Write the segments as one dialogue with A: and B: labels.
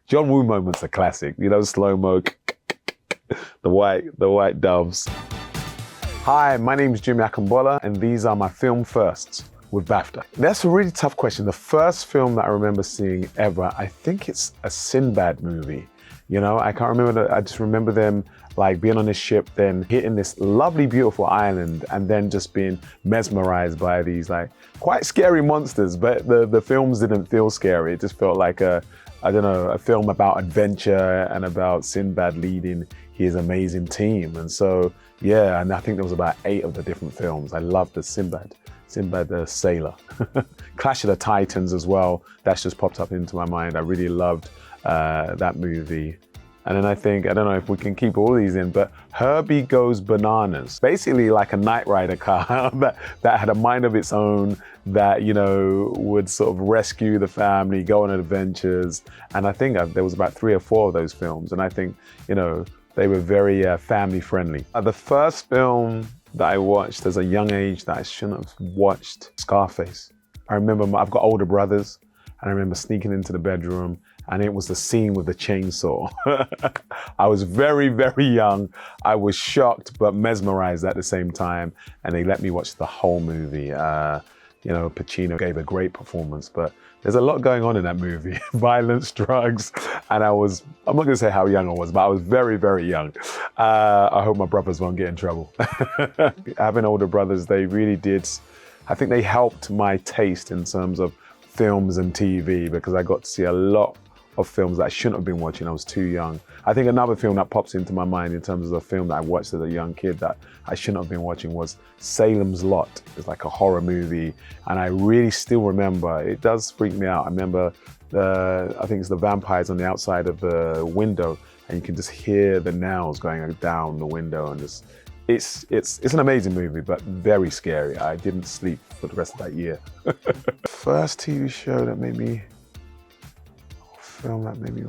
A: John Woo moments are classic. You know, slow-mo, the white doves. Hi, my name is Jimmy Akingbola, and these are my film firsts with BAFTA. That's a really tough question. The first film that I remember seeing ever, I think it's a Sinbad movie. You know, I can't remember, I just remember them like being on this ship, then hitting this lovely, beautiful island, and then just being mesmerized by these like quite scary monsters, but the films didn't feel scary. It just felt like a film about adventure and about Sinbad leading his amazing team. And so, yeah, and I think there was about 8 of the different films. I loved the Sinbad the Sailor. Clash of the Titans as well. That's just popped up into my mind. I really loved that movie. And then I think, I don't know if we can keep all these in, but Herbie Goes Bananas. Basically like a Knight Rider car that had a mind of its own, that, you know, would sort of rescue the family, go on adventures. And I think there was about 3 or 4 of those films. And I think, you know, they were very family friendly. The first film that I watched as a young age that I shouldn't have watched, Scarface. I remember, I've got older brothers, and I remember sneaking into the bedroom, and it was the scene with the chainsaw. I was very, very young. I was shocked, but mesmerized at the same time, and they let me watch the whole movie. You know, Pacino gave a great performance, but there's a lot going on in that movie. Violence, drugs, and I'm not gonna say how young I was, but I was very, very young. I hope my brothers won't get in trouble. Having older brothers, they really did, I think they helped my taste in terms of films and TV, because I got to see a lot of films that I shouldn't have been watching. I was too young. I think another film that pops into my mind in terms of a film that I watched as a young kid that I shouldn't have been watching was Salem's Lot. It's like a horror movie, and I really still remember, it does freak me out. I remember I think it's the vampires on the outside of the window, and you can just hear the nails going down the window, and it's an amazing movie, but very scary. I didn't sleep for the rest of that year. First TV show that made me, film that made me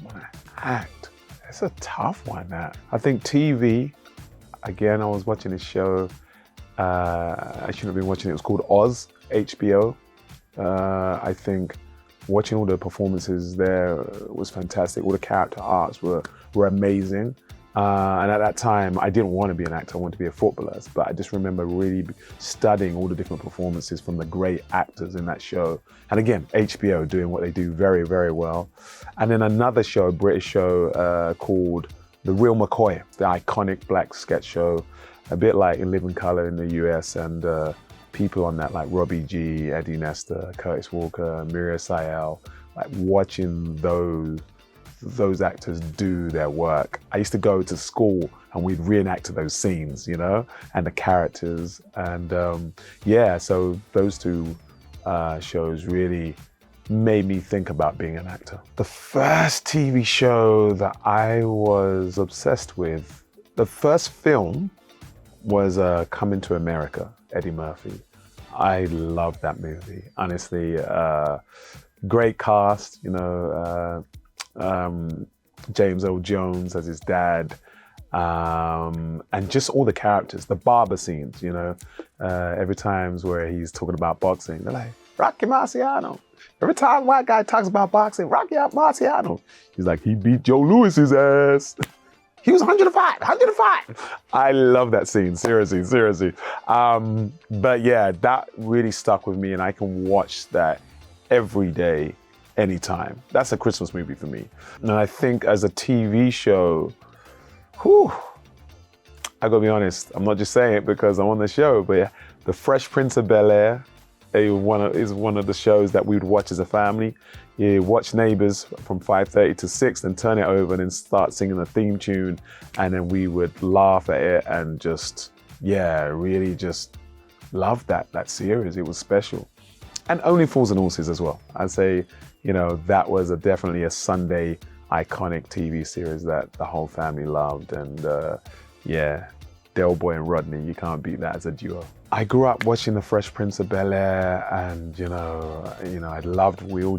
A: want to act. It's a tough one, that. I think TV, again, I was watching this show, I shouldn't have been watching it, was called Oz, HBO. I think watching all the performances there was fantastic. All the character arcs were amazing. And at that time, I didn't want to be an actor, I wanted to be a footballer, but I just remember really studying all the different performances from the great actors in that show. And again, HBO doing what they do very, very well. And then another show, British show called The Real McCoy, the iconic black sketch show, a bit like In Living Color in the US, and people on that like Robbie G, Eddie Nestor, Curtis Walker, Miria Sayel, like watching those actors do their work. I used to go to school and we'd reenact those scenes, you know, and the characters. And yeah, so those 2 shows really made me think about being an actor. The first TV show that I was obsessed with, the first film was Coming to America, Eddie Murphy. I loved that movie, honestly. Great cast, you know, James Earl Jones as his dad, and just all the characters, the barber scenes, you know, every times where he's talking about boxing, they're like, Rocky Marciano. Every time a white guy talks about boxing, Rocky Marciano. He's like, he beat Joe Louis's ass. He was 105. I love that scene, seriously. But yeah, that really stuck with me, and I can watch that every day, anytime. That's a Christmas movie for me. And I think as a TV show, I gotta be honest, I'm not just saying it because I'm on the show, but yeah, The Fresh Prince of Bel-Air is one of the shows that we would watch as a family. You watch Neighbours from 5:30 to 6, then turn it over and then start singing the theme tune, and then we would laugh at it and just, yeah, really just love that series. It was special. And Only Fools and Horses as well. I'd say, you know, that was definitely a Sunday iconic TV series that the whole family loved. And yeah, Del Boy and Rodney, you can't beat that as a duo. I grew up watching The Fresh Prince of Bel-Air, and you know, I loved Will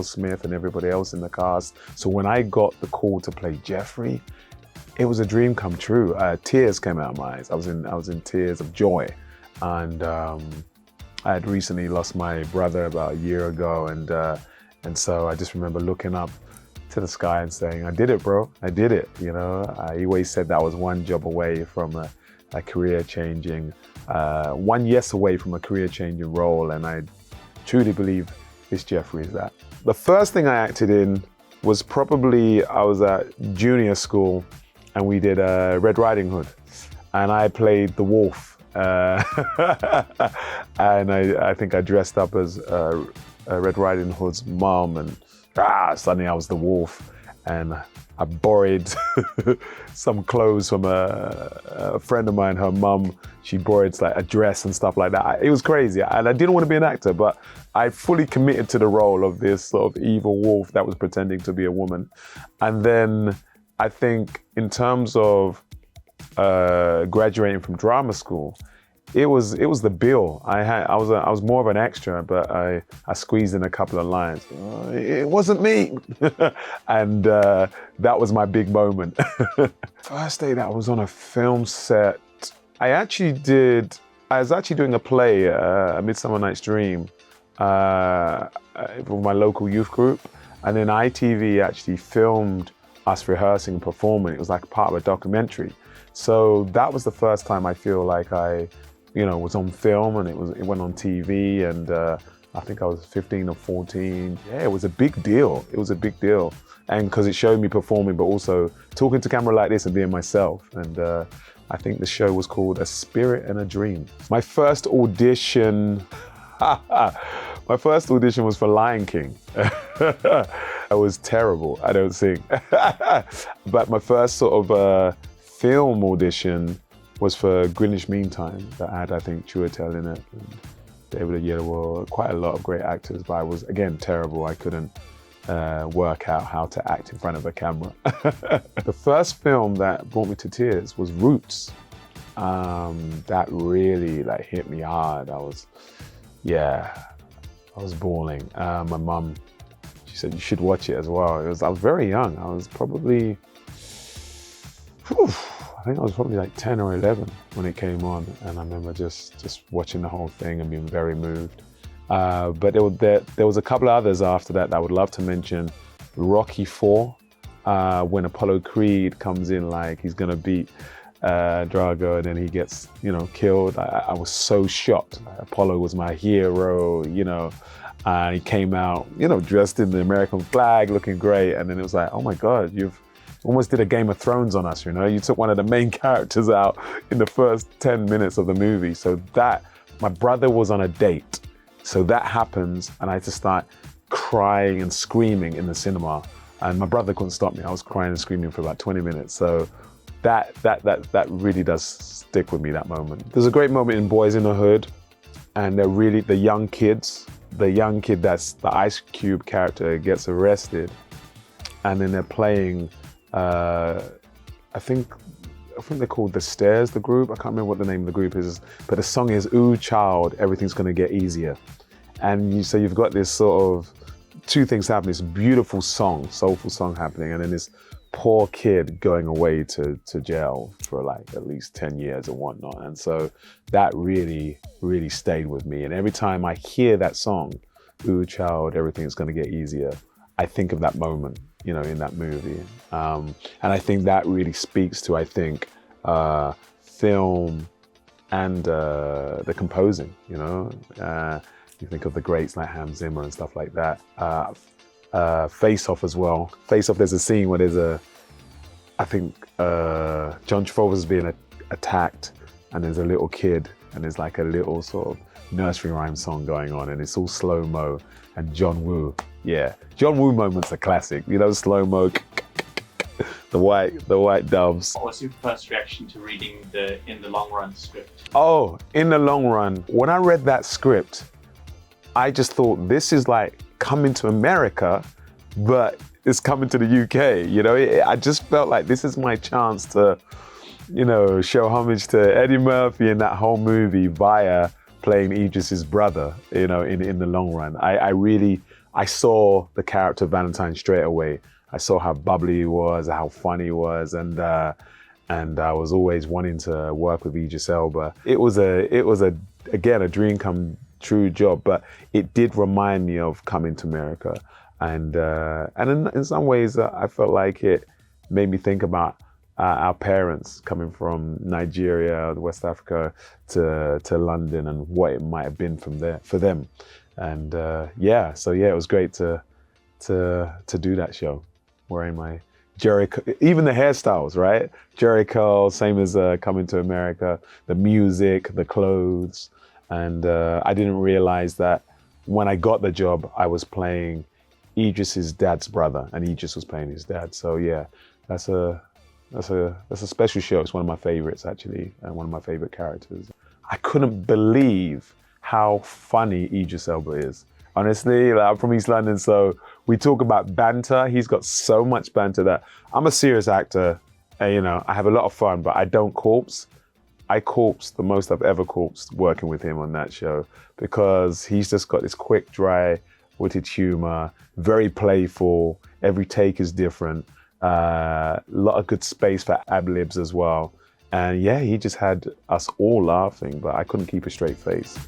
A: Smith and everybody else in the cast. So when I got the call to play Jeffrey, it was a dream come true. Tears came out of my eyes. I was in tears of joy, and I had recently lost my brother about a year ago, and And so I just remember looking up to the sky and saying, I did it, bro, I did it. You know, I always said that was one job away from a career-changing, one yes away from a career-changing role, and I truly believe this Jeffrey is that. The first thing I acted in was probably, I was at junior school and we did Red Riding Hood, and I played the wolf. And I think I dressed up as Red Riding Hood's mom, and suddenly I was the wolf, and I borrowed some clothes from a friend of mine, her mum. She borrowed like a dress and stuff like that. It was crazy, and I didn't want to be an actor, but I fully committed to the role of this sort of evil wolf that was pretending to be a woman. And then I think in terms of graduating from drama school, it was the bill. I was more of an extra, but I squeezed in a couple of lines. It wasn't me, and that was my big moment. First day that I was on a film set, I was actually doing a play, A Midsummer Night's Dream, with my local youth group, and then ITV actually filmed us rehearsing and performing. It was like part of a documentary. So that was the first time I feel like I was on film, and it went on TV, and I think I was 15 or 14. Yeah, it was a big deal. It was a big deal. And because it showed me performing, but also talking to camera like this and being myself. And I think the show was called A Spirit and a Dream. My first audition, was for Lion King. I was terrible, I don't sing. But my first sort of film audition was for Greenwich Mean Time, that had, I think, Chiwetel in it, and David Oyelowo, quite a lot of great actors, but I was, again, terrible. I couldn't work out how to act in front of a camera. The first film that brought me to tears was Roots. That really hit me hard. I was bawling. My mum, she said, you should watch it as well. I was very young. I was probably, I think I was probably like 10 or 11 when it came on, and I remember just watching the whole thing and being very moved. But there was a couple of others after that I would love to mention. Rocky IV, when Apollo Creed comes in like he's gonna beat Drago, and then he gets killed. I was so shocked. Apollo was my hero, and he came out dressed in the American flag, looking great, and then it was like, oh my God, you've almost did a Game of Thrones on us, You took one of the main characters out in the first 10 minutes of the movie. So that, my brother was on a date. So that happens, and I had to start crying and screaming in the cinema. And my brother couldn't stop me. I was crying and screaming for about 20 minutes. So that really does stick with me, that moment. There's a great moment in Boys in the Hood, and they're really, the young kid that's the Ice Cube character gets arrested, and then they're playing, I think they're called The Stairs, the group. I can't remember what the name of the group is, but the song is Ooh Child, Everything's Gonna Get Easier. And so you've got this sort of two things happening, this beautiful song, soulful song happening, and then this poor kid going away to jail for like at least 10 years and whatnot. And so that really, really stayed with me. And every time I hear that song, Ooh Child, Everything's Gonna Get Easier, I think of that moment, in that movie. And I think that really speaks to, film and the composing, you think of the greats like Hans Zimmer and stuff like that. Face Off as well. Face Off, there's a scene where there's I think John Travolta's being attacked, and there's a little kid, and there's like a little sort of nursery rhyme song going on, and it's all slow-mo, and John Woo. Yeah, John Woo moments are classic. Slow-mo, the white doves.
B: What was your first reaction to reading the In the Long Run script?
A: Oh, In the Long Run. When I read that script, I just thought, this is like Coming to America, but it's coming to the UK. I just felt like this is my chance to, show homage to Eddie Murphy in that whole movie via playing Idris's brother, in the long run. I saw the character Valentine straight away. I saw how bubbly he was, how funny he was, and I was always wanting to work with Idris Elba. It was again a dream come true job, but it did remind me of Coming to America. And in some ways, I felt like it made me think about our parents coming from Nigeria, West Africa, to London, and what it might have been from there for them. And it was great to do that show, wearing my Jericho, even the hairstyles, right? Jericho, same as Coming to America, the music, the clothes. And I didn't realize that when I got the job, I was playing Idris's dad's brother, and Idris was playing his dad. So yeah, that's a special show. It's one of my favorites, actually, and one of my favorite characters. I couldn't believe how funny Idris Elba is. Honestly, like, I'm from East London, so we talk about banter. He's got so much banter that I'm a serious actor. And, I have a lot of fun, but I don't corpse. I corpsed the most I've ever corpsed working with him on that show, because he's just got this quick, dry, witted humor, very playful. Every take is different. A lot of good space for ad-libs as well. And yeah, he just had us all laughing, but I couldn't keep a straight face.